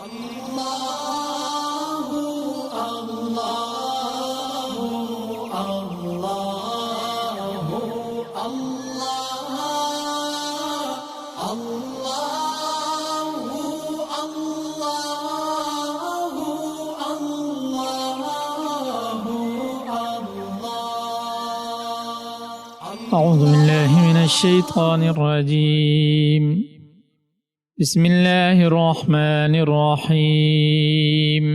أعوذ بالله من الشيطان الرجيم. بسم الله الرحمن الرحيم.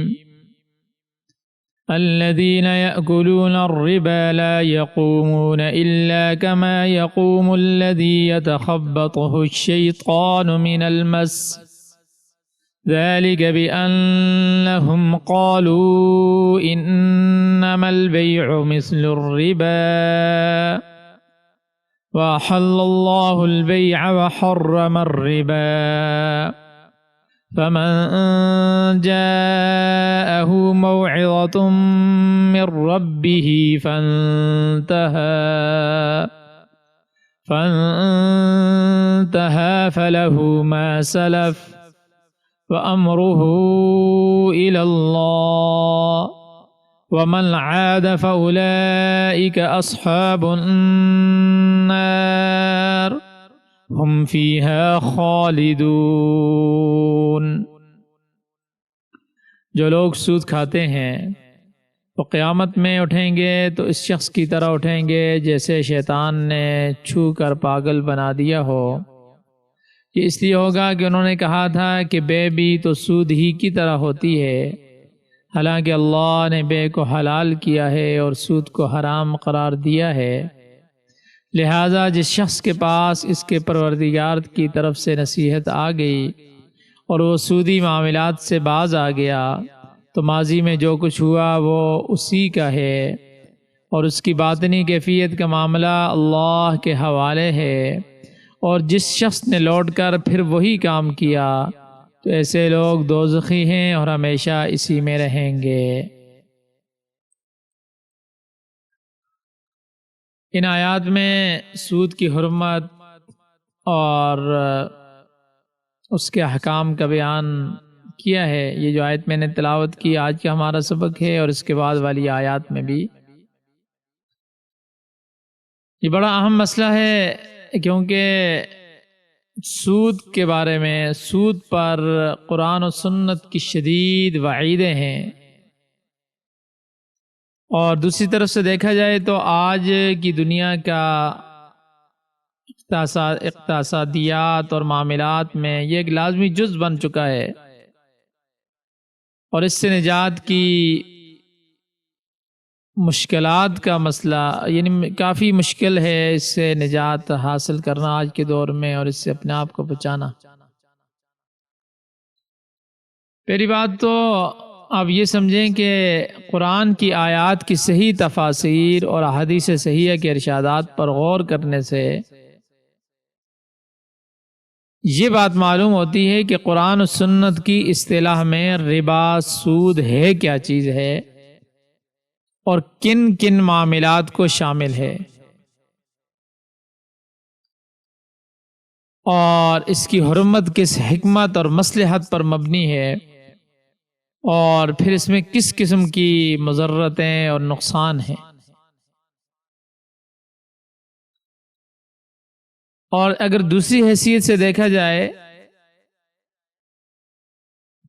الذين يأكلون الربا لا يقومون إلا كما يقوم الذي يتخبطه الشيطان من المس، ذلك بأنهم قالوا إنما البيع مثل الربا وأحل الله البيع وحرم الربا، فمن جاءه موعظة من ربه فانتهى فله ما سلف وأمره إلى الله ومن عاد فأولئك أصحاب النار هم فيها خالدون۔ جو لوگ سود کھاتے ہیں وہ قیامت میں اٹھیں گے تو اس شخص کی طرح اٹھیں گے جیسے شیطان نے چھو کر پاگل بنا دیا ہو۔ یہ اس لیے ہوگا کہ انہوں نے کہا تھا کہ بے بھی تو سود ہی کی طرح ہوتی ہے، حالانکہ اللہ نے بے کو حلال کیا ہے اور سود کو حرام قرار دیا ہے۔ لہٰذا جس شخص کے پاس اس کے پروردگار کی طرف سے نصیحت آ گئی اور وہ سودی معاملات سے باز آ گیا تو ماضی میں جو کچھ ہوا وہ اسی کا ہے، اور اس کی باطنی کیفیت کا معاملہ اللہ کے حوالے ہے، اور جس شخص نے لوٹ کر پھر وہی کام کیا تو ایسے لوگ دوزخی ہیں اور ہمیشہ اسی میں رہیں گے۔ ان آیات میں سود کی حرمت اور اس کے احکام کا بیان کیا ہے۔ یہ جو آیت میں نے تلاوت کی آج کا ہمارا سبق ہے، اور اس کے بعد والی آیات میں بھی یہ بڑا اہم مسئلہ ہے، کیونکہ سود کے بارے میں، سود پر قرآن و سنت کی شدید وعیدیں ہیں، اور دوسری طرف سے دیکھا جائے تو آج کی دنیا کا اقتصادیات اور معاملات میں یہ ایک لازمی جز بن چکا ہے، اور اس سے نجات کی مشکلات کا مسئلہ یعنی کافی مشکل ہے اس سے نجات حاصل کرنا آج کے دور میں، اور اس سے اپنے آپ کو بچانا۔ پہلی بات تو آپ یہ سمجھیں کہ قرآن کی آیات کی صحیح تفاسیر اور احادیث صحیحہ کے ارشادات پر غور کرنے سے یہ بات معلوم ہوتی ہے کہ قرآن و سنت کی اصطلاح میں ربا، سود ہے کیا چیز ہے، اور کن کن معاملات کو شامل ہے، اور اس کی حرمت کس حکمت اور مصلحت پر مبنی ہے، اور پھر اس میں کس قسم کی مضرتیں اور نقصان ہیں۔ اور اگر دوسری حیثیت سے دیکھا جائے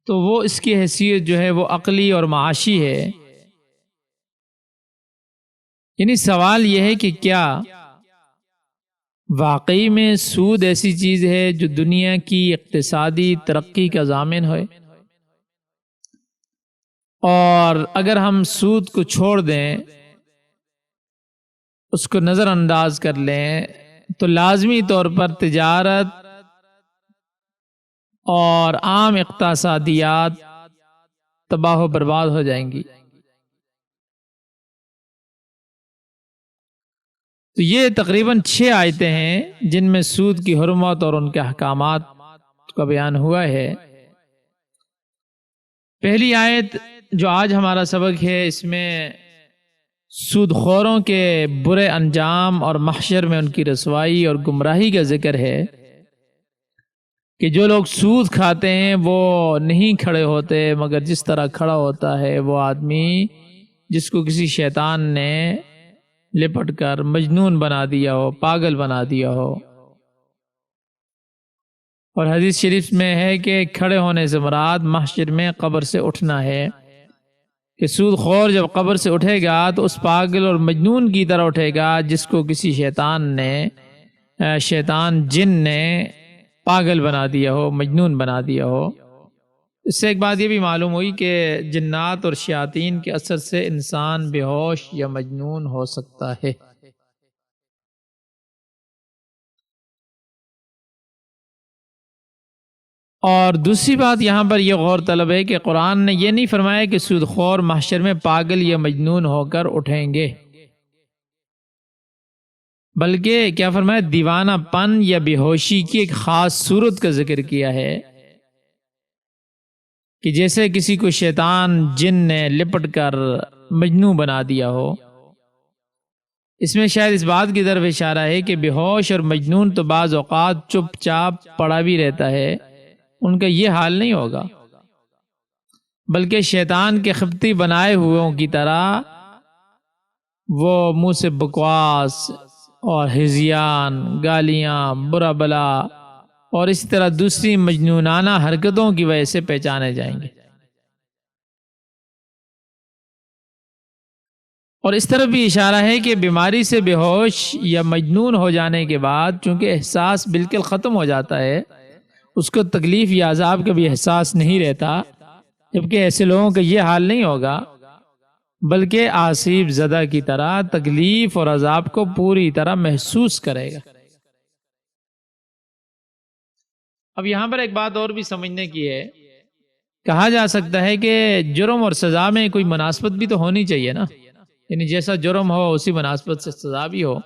تو وہ اس کی حیثیت جو ہے وہ عقلی اور معاشی ہے، یعنی سوال یہ ہے کہ کیا واقعی میں سود ایسی چیز ہے جو دنیا کی اقتصادی ترقی کا ضامن ہے، اور اگر ہم سود کو چھوڑ دیں، اس کو نظر انداز کر لیں، تو لازمی طور پر تجارت اور عام اقتصادیات تباہ و برباد ہو جائیں گی۔ تو یہ تقریباً 6 آیتیں ہیں جن میں سود کی حرمت اور ان کے احکامات کا بیان ہوا ہے۔ پہلی آیت جو آج ہمارا سبق ہے، اس میں سود خوروں کے برے انجام اور محشر میں ان کی رسوائی اور گمراہی کا ذکر ہے کہ جو لوگ سود کھاتے ہیں وہ نہیں کھڑے ہوتے، مگر جس طرح کھڑا ہوتا ہے وہ آدمی جس کو کسی شیطان نے لپٹ کر مجنون بنا دیا ہو، پاگل بنا دیا ہو۔ اور حدیث شریف میں ہے کہ کھڑے ہونے سے مراد محشر میں قبر سے اٹھنا ہے، کہ سود خور جب قبر سے اٹھے گا تو اس پاگل اور مجنون کی طرح اٹھے گا جس کو کسی شیطان جن نے پاگل بنا دیا ہو، مجنون بنا دیا ہو۔ اس سے ایک بات یہ بھی معلوم ہوئی کہ جنات اور شیاطین کے اثر سے انسان بے ہوش یا مجنون ہو سکتا ہے۔ اور دوسری بات یہاں پر یہ غور طلب ہے کہ قرآن نے یہ نہیں فرمایا کہ سود خور محشر میں پاگل یا مجنون ہو کر اٹھیں گے، بلکہ کیا فرمایا، دیوانہ پن یا بے ہوشی کی ایک خاص صورت کا ذکر کیا ہے، کہ جیسے کسی کو شیطان جن نے لپٹ کر مجنون بنا دیا ہو۔ اس میں شاید اس بات کی طرف اشارہ ہے کہ بے ہوش اور مجنون تو بعض اوقات چپ چاپ پڑا بھی رہتا ہے، ان کا یہ حال نہیں ہوگا، بلکہ شیطان کے خبتی بنائے ہوئوں کی طرح وہ منہ سے بکواس اور ہذیان، گالیاں، برا بلا اور اسی طرح دوسری مجنونانہ حرکتوں کی وجہ سے پہچانے جائیں گے۔ اور اس طرح بھی اشارہ ہے کہ بیماری سے بے ہوش یا مجنون ہو جانے کے بعد چونکہ احساس بالکل ختم ہو جاتا ہے، اس کو تکلیف یا عذاب کا بھی احساس نہیں رہتا، جبکہ ایسے لوگوں کا یہ حال نہیں ہوگا، بلکہ آسیب زدہ کی طرح تکلیف اور عذاب کو پوری طرح محسوس کرے گا۔ اب یہاں پر ایک بات اور بھی سمجھنے کی ہے، کہا جا سکتا ہے کہ جرم اور سزا میں کوئی مناسبت بھی تو ہونی چاہیے نا، یعنی جیسا جرم ہو اسی مناسبت سے سزا بھی ہو۔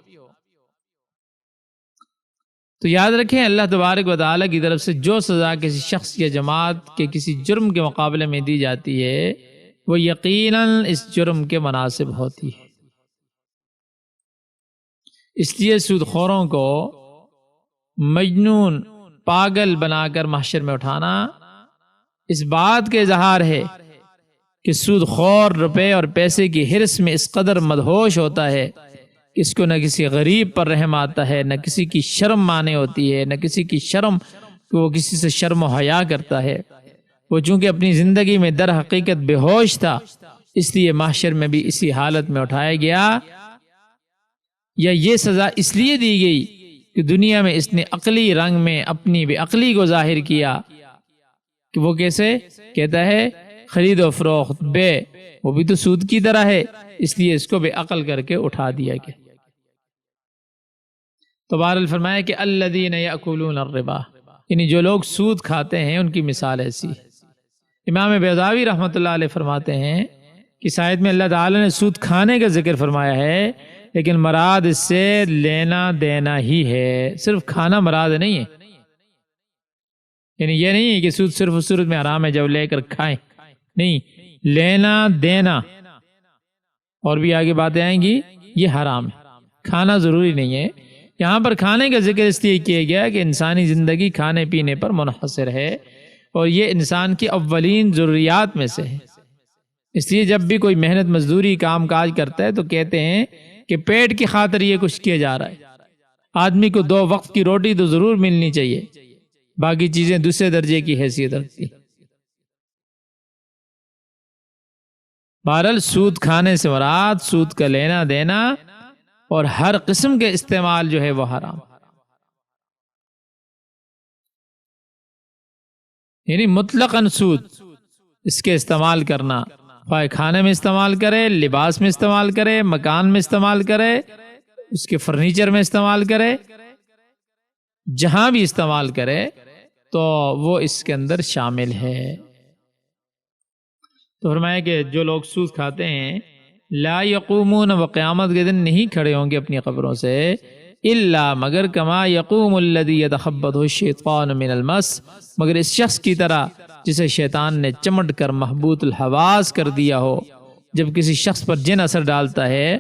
تو یاد رکھیں اللہ تبارک و تعالیٰ کی طرف سے جو سزا کسی شخص یا جماعت کے کسی جرم کے مقابلے میں دی جاتی ہے وہ یقیناً اس جرم کے مناسب ہوتی ہے۔ اس لیے سود خوروں کو مجنون، پاگل بنا کر محشر میں اٹھانا اس بات کے اظہار ہے کہ سود خور روپے اور پیسے کی حرص میں اس قدر مدہوش ہوتا ہے کہ اس کو نہ کسی غریب پر رحم آتا ہے، نہ کسی کی شرم مانے ہوتی ہے، نہ کسی کی شرم کہ وہ کسی سے شرم و حیا کرتا ہے۔ وہ چونکہ اپنی زندگی میں در حقیقت بے ہوش تھا، اس لیے محشر میں بھی اسی حالت میں اٹھایا گیا، یا یہ سزا اس لیے دی گئی کہ دنیا میں اس نے عقلی رنگ میں اپنی بے عقلی کو ظاہر کیا، کہ وہ کیسے کہتا ہے خرید و فروخت بے، وہ بھی تو سود کی طرح ہے، اس لیے اس کو بے عقل کر کے اٹھا دیا گیا۔ تو بہرحال فرمایا کہ الذین یأکلون الربا، یعنی جو لوگ سود کھاتے ہیں ان کی مثال ایسی ہے۔ امام بیضاوی رحمۃ اللہ علیہ فرماتے ہیں کہ اس آیت میں اللہ تعالی نے سود کھانے کا ذکر فرمایا ہے، لیکن مراد اس سے لینا دینا ہی ہے، صرف کھانا مراد نہیں ہے۔ یعنی یہ نہیں ہے کہ سود صرف اس صورت میں حرام ہے جب لے کر کھائیں، نہیں، لینا دینا اور بھی آگے باتیں آئیں گی یہ حرام ہے، کھانا ضروری نہیں ہے۔ یہاں پر کھانے کا ذکر اس لیے کیا گیا کہ انسانی زندگی کھانے پینے پر منحصر ہے اور یہ انسان کی اولین ضروریات میں سے ہے۔ اس لیے جب بھی کوئی محنت مزدوری کام کاج کرتا ہے تو کہتے ہیں کہ پیٹ کی خاطر یہ کچھ کیا جا رہا ہے۔ آدمی کو 2 وقت کی روٹی تو ضرور ملنی چاہیے، باقی چیزیں دوسرے درجے کی حیثیت رکھتی۔ بہرحال سود کھانے سے مراد سود کا لینا دینا اور ہر قسم کے استعمال جو ہے وہ حرام، یعنی مطلقاً سود، اس کے استعمال کرنا، خواہ کھانے میں استعمال کرے، لباس میں استعمال کرے، مکان میں استعمال کرے، اس کے فرنیچر میں استعمال کرے، جہاں بھی استعمال کرے تو وہ اس کے اندر شامل ہے۔ تو فرمایا کہ جو لوگ سود کھاتے ہیں لا یقومون، وہ قیامت کے دن نہیں کھڑے ہوں گے اپنی قبروں سے، الا مگر کما یقوم الذی یتخبطہ الشیطان من المس، مگر اس شخص کی طرح جسے شیطان نے چمٹ کر محبوط الحواس کر دیا ہو۔ جب کسی شخص پر جن اثر ڈالتا ہے،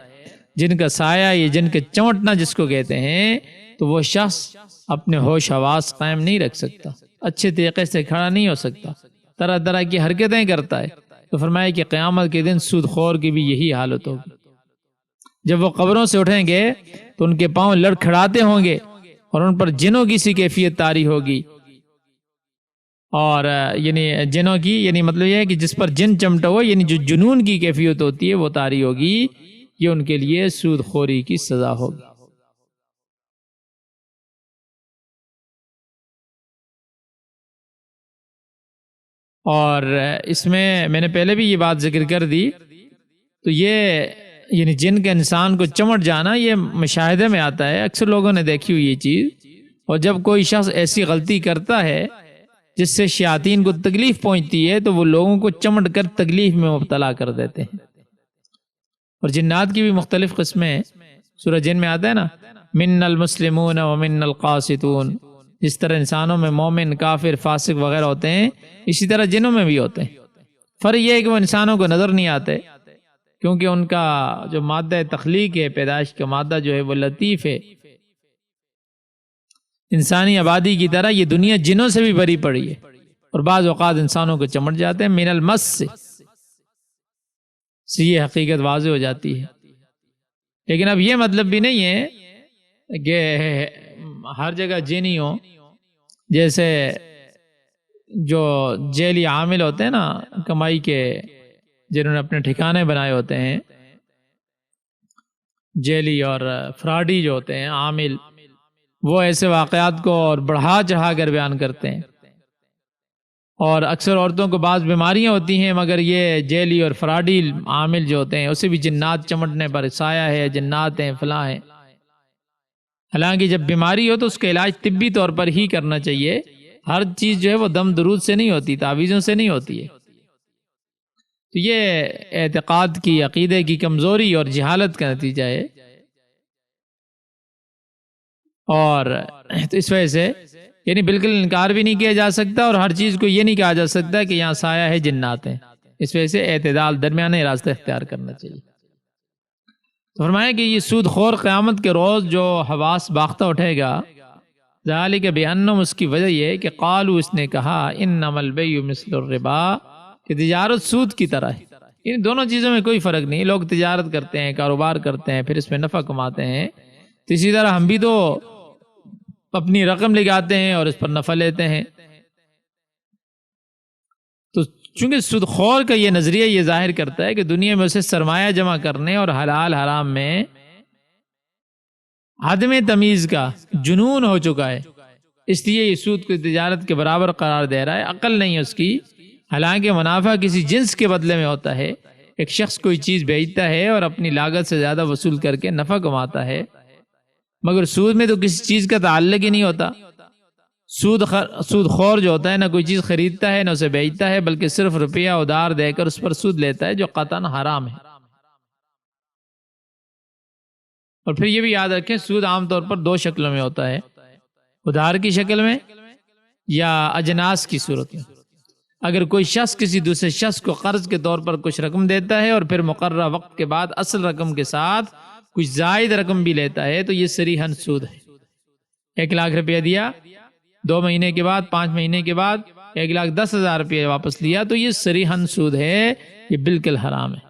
جن کا سایہ یا جن کے چمٹنا جس کو کہتے ہیں، تو وہ شخص اپنے ہوش حواس قائم نہیں رکھ سکتا، اچھے طریقے سے کھڑا نہیں ہو سکتا، طرح طرح کی حرکتیں کرتا ہے، تو فرمایا کہ قیامت کے دن سود خور کی بھی یہی حالت ہوگی۔ جب وہ قبروں سے اٹھیں گے تو ان کے پاؤں لڑکھڑاتے ہوں گے اور ان پر جنوں کی سی کیفیت طاری ہوگی، اور یعنی جنوں کی یعنی مطلب یہ ہے کہ جس پر جن چمٹا ہو، یعنی جو جنون کی کیفیت ہوتی ہے وہ طاری ہوگی، یہ ان کے لیے سود خوری کی سزا ہوگی۔ اور اس میں نے پہلے بھی یہ بات ذکر کر دی، تو یہ یعنی جن کے انسان کو چمٹ جانا یہ مشاہدے میں آتا ہے، اکثر لوگوں نے دیکھی ہوئی یہ چیز۔ اور جب کوئی شخص ایسی غلطی کرتا ہے جس سے شیاطین کو تکلیف پہنچتی ہے تو وہ لوگوں کو چمٹ کر تکلیف میں مبتلا کر دیتے ہیں۔ اور جنات کی بھی مختلف قسمیں، سورہ جن میں آتا ہے نا، من المسلمون ومن القاسطون، جس طرح انسانوں میں مومن، کافر، فاسق وغیرہ ہوتے ہیں، اسی طرح جنوں میں بھی ہوتے ہیں۔ فرق یہ ہے کہ وہ انسانوں کو نظر نہیں آتے، کیونکہ ان کا جو مادہ تخلیق ہے، پیدائش کا مادہ جو ہے وہ لطیف ہے۔ انسانی آبادی کی طرح یہ دنیا جنوں سے بھی بری پڑی ہے، اور بعض اوقات انسانوں کو چمٹ جاتے ہیں من المس سے یہ حقیقت واضح ہو جاتی ہے۔ لیکن اب یہ مطلب بھی نہیں ہے کہ ہر جگہ جینی ہو، جیسے جو جیلی عامل ہوتے ہیں نا کمائی کے، جنہوں نے اپنے ٹھکانے بنائے ہوتے ہیں، جیلی اور فراڈی جو ہوتے ہیں عامل، وہ ایسے واقعات کو اور بڑھا چڑھا کر بیان کرتے ہیں۔ اور اکثر عورتوں کو بعض بیماریاں ہوتی ہیں، مگر یہ جیلی اور فراڈی عامل جو ہوتے ہیں اسے بھی جنات چمٹنے پر سایہ ہے، جنات ہیں، فلاں ہیں۔ حالانکہ جب بیماری ہو تو اس کا علاج طبی طور پر ہی کرنا چاہیے، ہر چیز جو ہے وہ دم درود سے نہیں ہوتی، تعویذوں سے نہیں ہوتی ہے۔ تو یہ اعتقاد کی، عقیدے کی کمزوری اور جہالت کا نتیجہ ہے، اور تو اس وجہ سے یعنی بالکل انکار بھی نہیں کیا جا سکتا، اور ہر چیز کو یہ نہیں کہا جا سکتا کہ یہاں سایہ ہے، جنات ہیں۔ اس وجہ سے اعتدال، درمیانے راستہ اختیار کرنا چاہیے۔ تو فرمایا کہ یہ سود خور قیامت کے روز جو حواس باختہ اٹھے گا، ذالک بأنہم، اس کی وجہ یہ ہے کہ قالوا، اس نے کہا، انما البیع مثل الربا، کہ تجارت سود کی طرح ہے۔ ان دونوں چیزوں میں کوئی فرق نہیں، لوگ تجارت کرتے ہیں، کاروبار کرتے ہیں، پھر اس میں نفع کماتے ہیں، تو اسی طرح ہم بھی تو اپنی رقم لگاتے ہیں اور اس پر نفع لیتے ہیں۔ تو چونکہ سود خور کا یہ نظریہ یہ ظاہر کرتا ہے کہ دنیا میں اسے سرمایہ جمع کرنے اور حلال حرام میں عدم تمیز کا جنون ہو چکا ہے، اس لیے یہ سود کو تجارت کے برابر قرار دے رہا ہے، عقل نہیں ہے اس کی۔ حالانکہ منافع کسی جنس کے بدلے میں ہوتا ہے، ایک شخص کوئی چیز بیچتا ہے اور اپنی لاگت سے زیادہ وصول کر کے نفع کماتا ہے، مگر سود میں تو کسی چیز کا تعلق ہی نہیں ہوتا۔ سود خور جو ہوتا ہے نہ کوئی چیز خریدتا ہے نہ اسے بیچتا ہے، بلکہ صرف روپیہ ادھار دے کر اس پر سود لیتا ہے، جو قطعاً حرام ہے۔ اور پھر یہ بھی یاد رکھیں، سود عام طور پر دو شکلوں میں ہوتا ہے، ادھار کی شکل میں یا اجناس کی صورت میں۔ اگر کوئی شخص کسی دوسرے شخص کو قرض کے طور پر کچھ رقم دیتا ہے اور پھر مقررہ وقت کے بعد اصل رقم کے ساتھ کچھ زائد رقم بھی لیتا ہے، تو یہ صریحاً سود ہے۔ 1,00,000 روپیہ دیا، 2 مہینے کے بعد، 5 مہینے کے بعد 1,10,000 روپیہ واپس لیا، تو یہ صریحاً سود ہے، یہ بالکل حرام ہے،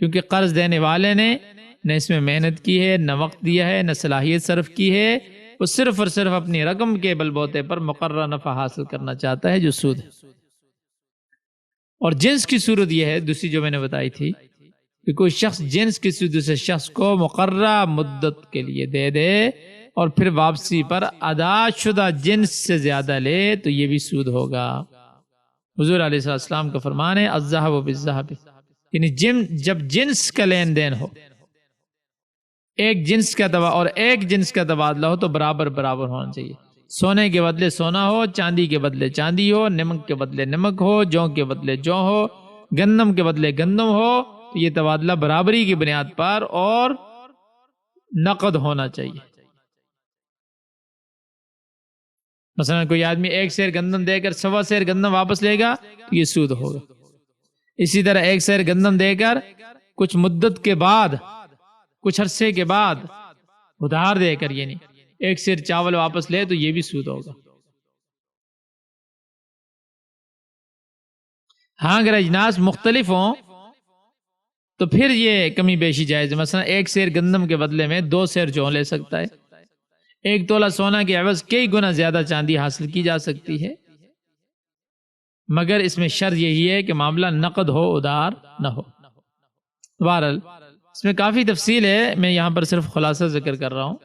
کیونکہ قرض دینے والے نے نہ اس میں محنت کی ہے، نہ وقت دیا ہے، نہ صلاحیت صرف کی ہے، وہ صرف اور صرف اپنی رقم کے بل بوتے پر مقررہ نفع حاصل کرنا چاہتا ہے، جو سود ہے۔ اور جنس کی صورت یہ ہے، دوسری جو میں نے بتائی تھی، کہ کوئی شخص جنس کسی دوسرے شخص کو مقررہ مدت کے لیے دے دے اور پھر واپسی پر ادا شدہ جنس سے زیادہ لے، تو یہ بھی سود ہوگا۔ حضور علیہ السلام کا فرمان ہے، الذهب بالذهب، یعنی جب جنس کا لین دین ہو، ایک جنس کا اور ایک جنس کا تبادلہ ہو، تو برابر برابر ہونا چاہیے۔ سونے کے بدلے سونا ہو، چاندی کے بدلے چاندی ہو، نمک کے بدلے نمک ہو، جوں کے بدلے جوں ہو، گندم کے بدلے گندم ہو، تو یہ تبادلہ برابری کی بنیاد پر اور نقد ہونا چاہیے۔ مثلا کوئی آدمی 1 سیر گندم دے کر 1.25 سیر گندم واپس لے گا، تو یہ سود ہوگا۔ اسی طرح 1 سیر گندم دے کر کچھ مدت کے بعد، کچھ عرصے کے بعد ادھار دے کر یعنی 1 سیر چاول واپس لے، تو یہ بھی سود ہوگا۔ ہاں اگر اجناس مختلف ہوں تو پھر یہ کمی بیشی جائز ہے. مثلا 1 سیر گندم کے بدلے میں 2 سیر جوں لے سکتا ہے. 1 تولہ سونا کے عوض کئی گنا زیادہ چاندی حاصل کی جا سکتی ہے، مگر اس میں شرط یہی ہے کہ معاملہ نقد ہو، ادھار نہ ہو. بہرحال اس میں کافی تفصیل ہے، میں یہاں پر صرف خلاصہ ذکر کر رہا ہوں.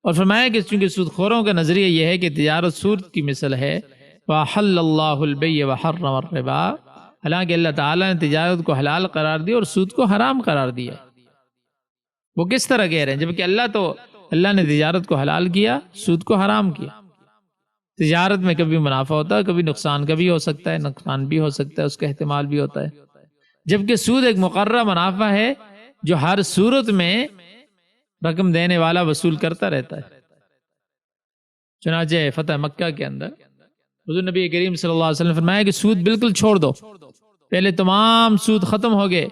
اور فرمایا کہ چونکہ سود خوروں کا نظریہ یہ ہے کہ تجارت سود کی مثل ہے، وَأَحَلَّ اللَّهُ الْبَيْعَ وَحَرَّمَ الرِّبَا، حالانکہ اللہ تعالیٰ نے تجارت کو حلال قرار دیا اور سود کو حرام قرار دیا. وہ کس طرح کہہ رہے ہیں جبکہ اللہ نے تجارت کو حلال کیا، سود کو حرام کیا. تجارت میں کبھی منافع ہوتا ہے، کبھی نقصان کا بھی ہو سکتا ہے، نقصان بھی ہو سکتا ہے، اس کا احتمال بھی ہوتا ہے. جبکہ سود ایک مقررہ منافع ہے جو ہر صورت میں رقم دینے والا وصول کرتا رہتا ہے. چنانچہ فتح مکہ کے اندر حضور نبی کریم صلی اللہ علیہ وسلم نے فرمایا کہ سود بالکل چھوڑ دو. پہلے تمام سود ختم ہو گئے،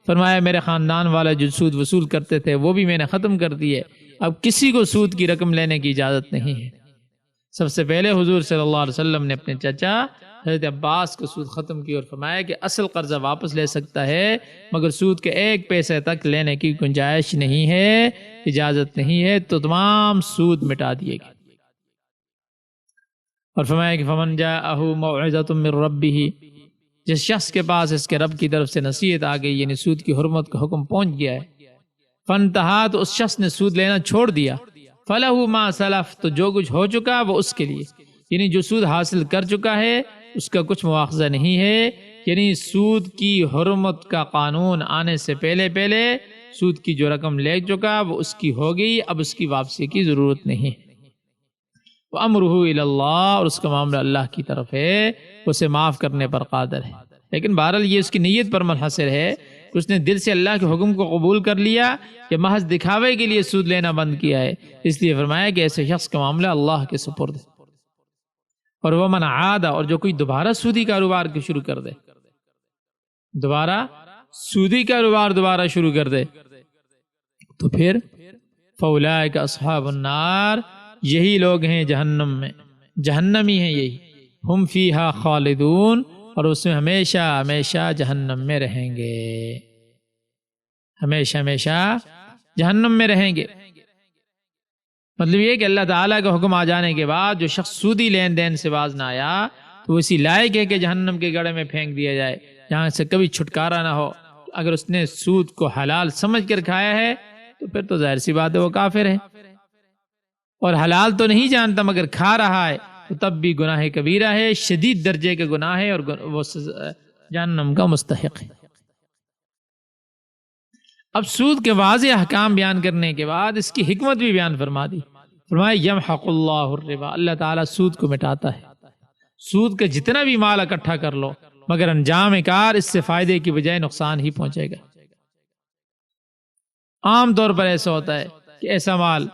فرمایا میرے خاندان والے جو سود وصول کرتے تھے وہ بھی میں نے ختم کر دیے، اب کسی کو سود کی رقم لینے کی اجازت نہیں ہے. سب سے پہلے حضور صلی اللہ علیہ وسلم نے اپنے چچا حضرت عباس کو سود ختم کی اور فرمایا کہ اصل قرضہ واپس لے سکتا ہے مگر سود کے 1 پیسے تک لینے کی گنجائش نہیں ہے، اجازت نہیں ہے، تو تمام سود مٹا دیے گئے. اور فرمایا کہ فمن جاءہ موعظۃ من ربہ، جس شخص کے پاس اس کے رب کی طرف سے نصیحت آ گئی، یعنی سود کی حرمت کا حکم پہنچ گیا ہے، فانتہا، تو اس شخص نے سود لینا چھوڑ دیا، فلہ ما سلف، تو جو کچھ ہو چکا وہ اس کے لیے، یعنی جو سود حاصل کر چکا ہے اس کا کچھ مواخذہ نہیں ہے. یعنی سود کی حرمت کا قانون آنے سے پہلے سود کی جو رقم لے چکا وہ اس کی ہو گئی، اب اس کی واپسی کی ضرورت نہیں. وَأَمْرُهُ إِلَى اللَّهِ، اور اس کا معاملہ اللہ کی طرف ہے، اسے معاف کرنے پر قادر ہے. لیکن بہرحال یہ اس کی نیت پر منحصر ہے کہ اس نے دل سے اللہ کے حکم کو قبول کر لیا یا محض دکھاوے کے لیے سود لینا بند کیا ہے. اس لیے فرمایا کہ ایسے شخص کا معاملہ اللہ کے سپرد ہے. اور وہ من عاد، اور جو کوئی دوبارہ سودی کاروبار کو شروع کر دے، دوبارہ سودی کاروبار دوبارہ شروع کر دے، تو پھر فَأُولَٰئِكَ أَصْحَابُ النَّارِ، یہی لوگ ہیں جہنم میں، جہنمی ہیں یہی، ہم فیہا خالدون، اور اس میں ہمیشہ ہمیشہ جہنم میں رہیں گے، ہمیشہ ہمیشہ جہنم میں رہیں گے. مطلب یہ کہ اللہ تعالیٰ کا حکم آ جانے کے بعد جو شخص سودی لین دین سے باز نہ آیا تو وہ اسی لائق ہے کہ جہنم کے گڑھے میں پھینک دیا جائے، جہاں سے کبھی چھٹکارا نہ ہو. اگر اس نے سود کو حلال سمجھ کر کھایا ہے تو پھر تو ظاہر سی بات ہے وہ کافر ہے، اور حلال تو نہیں جانتا مگر کھا رہا ہے تو تب بھی گناہ کبیرہ ہے، شدید درجے کا گناہ ہے، اور وہ جہنم کا مستحق ہے. اب سود کے واضح احکام بیان کرنے کے بعد اس کی حکمت بھی بیان فرما دی. فرمایا یمحق اللہ الربا، اللہ تعالیٰ سود کو مٹاتا ہے. سود کا جتنا بھی مال اکٹھا کر لو مگر انجام کار اس سے فائدے کی بجائے نقصان ہی پہنچے گا. عام طور پر ایسا ہوتا ہے کہ ایسا مال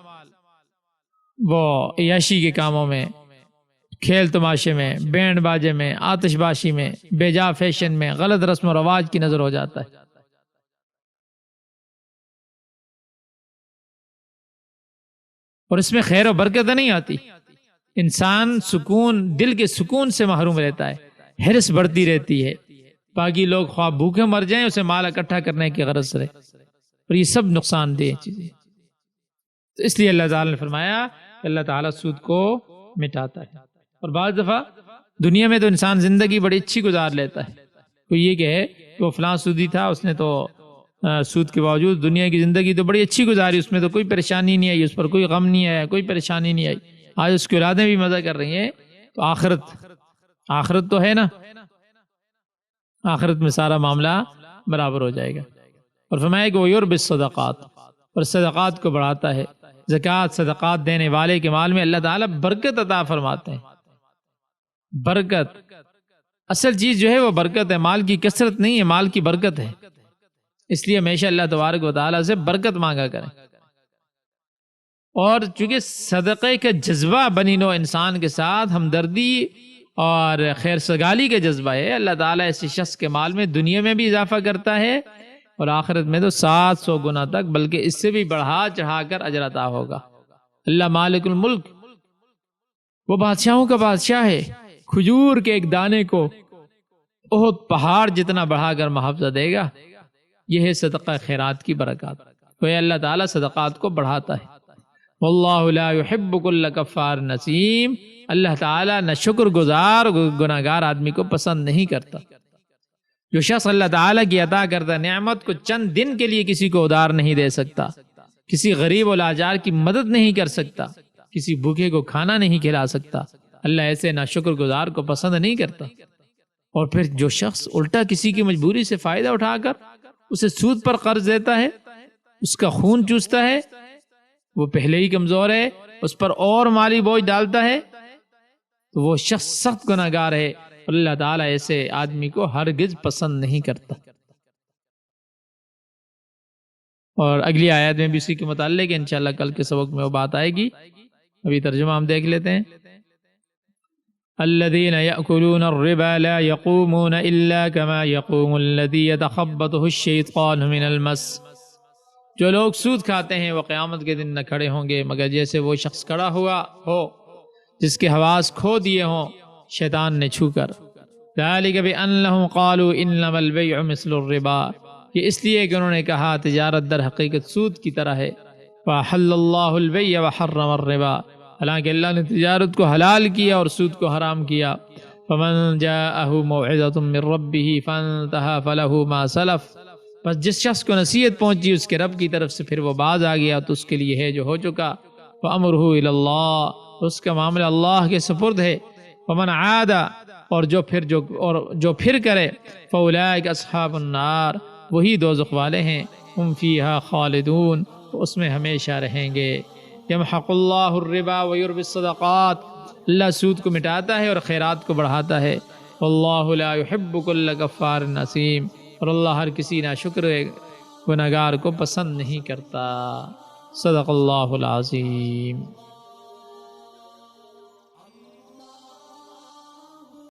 وہ عیاشی کے کاموں میں، کھیل تماشے میں، بینڈ باجے میں، آتش باشی میں، بے جا فیشن میں، غلط رسم و رواج کی نظر ہو جاتا ہے. اور اس میں خیر و برکت نہیں آتی، انسان دل کے سکون سے محروم رہتا ہے، حرص بڑھتی رہتی ہے، باقی لوگ خواہ بھوکے مر جائیں اسے مال اکٹھا کرنے کی غرض سے، اور یہ سب نقصان دہ چیزیں. تو اس لیے اللہ تعالیٰ نے فرمایا کہ اللہ تعالیٰ سود کو مٹاتا ہے. اور بعض دفعہ دنیا میں تو انسان زندگی بڑی اچھی گزار لیتا ہے، کوئی یہ کہے کہ وہ فلاں سودی تھا، اس نے تو سود کے باوجود دنیا کی زندگی تو بڑی اچھی گزاری، اس میں تو کوئی پریشانی نہیں آئی، اس پر کوئی غم نہیں آیا، کوئی پریشانی نہیں آئی. آج اس کی اولادیں بھی مزہ کر رہی ہیں، تو آخرت تو ہے نا، آخرت میں سارا معاملہ برابر ہو جائے گا. اور فرمایا کہ وہ یربی الصدقات، اور صدقات کو بڑھاتا ہے. زکوٰۃ صدقات دینے والے کے مال میں اللہ تعالیٰ برکت عطا فرماتے ہیں. برکت اصل چیز جو ہے وہ برکت ہے، مال کی کثرت نہیں ہے، مال کی برکت ہے. اس لیے ہمیشہ اللہ تبارک و تعالیٰ سے برکت مانگا کریں. اور چونکہ صدقے کا جذبہ بنی نوع انسان کے ساتھ ہمدردی اور خیر سگالی کا جذبہ ہے، اللہ تعالیٰ ایسے شخص کے مال میں دنیا میں بھی اضافہ کرتا ہے اور آخرت میں تو 700 گنا تک، بلکہ اس سے بھی بڑھا چڑھا کر اجر عطا ہوگا. اللہ مالک الملک، وہ بادشاہوں کا بادشاہ ہے. کھجور کے ایک دانے کو احد پہاڑ جتنا بڑھا کر محافظہ دے گا۔ یہ ہے صدقہ خیرات کی برکات، کوئی اللہ تعالیٰ صدقات کو بڑھاتا ہے۔ واللہ لا يحب كل کفار نسیم، اللہ تعالیٰ نہ شکر گزار گناہگار آدمی کو پسند نہیں کرتا۔ جو شخص اللہ تعالیٰ کی عطا کردہ نعمت کو چند دن کے لیے کسی کو ادھار نہیں دے سکتا، کسی غریب و لاچار کی مدد نہیں کر سکتا، کسی بھوکے کو کھانا نہیں کھلا سکتا، اللہ ایسے نہ شکر گزار کو پسند نہیں کرتا۔ اور پھر جو شخص الٹا کسی کی مجبوری سے فائدہ اٹھا کر اسے سود پر قرض دیتا ہے، اس کا خون چوستا ہے، وہ پہلے ہی کمزور ہے، اس پر اور مالی بوجھ ڈالتا ہے، تو وہ شخص سخت گناہگار ہے، اللہ تعالیٰ ایسے آدمی کو ہرگز پسند نہیں کرتا۔ اور اگلی آیت میں بھی اسی کے متعلق انشاءاللہ کل کے سبق میں وہ بات آئے گی۔ ابھی ترجمہ ہم دیکھ لیتے ہیں۔ الذين يأكلون الربا لا يقومون إلا كما يقوم الذي يتخبطه الشيطان من المس، جو لوگ سود کھاتے ہیں وہ قیامت کے دن نہ کھڑے ہوں گے مگر جیسے وہ شخص کھڑا ہوا ہو جس کے حواس کھو دیے ہوں شیطان نے چھو کر۔ ذلك بأنهم قالوا إنما البيع مثل الربا، یہ اس لیے کہ انہوں نے کہا تجارت در حقیقت سود کی طرح ہے۔ وأحل الله البيع وحرم الربا، حالانکہ اللہ نے تجارت کو حلال کیا اور سود کو حرام کیا۔ فمن جاءه موعظة من ربه فانتهى فله ما سلف، بس جس شخص کو نصیحت پہنچی اس کے رب کی طرف سے پھر وہ باز آ گیا تو اس کے لیے ہے جو ہو چکا۔ وامرہ الی اللہ، اس کا معاملہ اللہ کے سپرد ہے۔ ومن عاد، اور جو پھر کرے، فاولئک اصحاب النار، وہی دوزخ والے ہیں، ہم فیہا خالدون، وہ اس میں ہمیشہ رہیں گے۔ یمحق اللہ الربا ویربی الصدقات، اللہ سود کو مٹاتا ہے اور خیرات کو بڑھاتا ہے۔ واللہ لا يحب كل کفار نسیم، اور اللہ ہر کسی ناشکر گناہگار کو پسند نہیں کرتا۔ صدق اللہ العظیم۔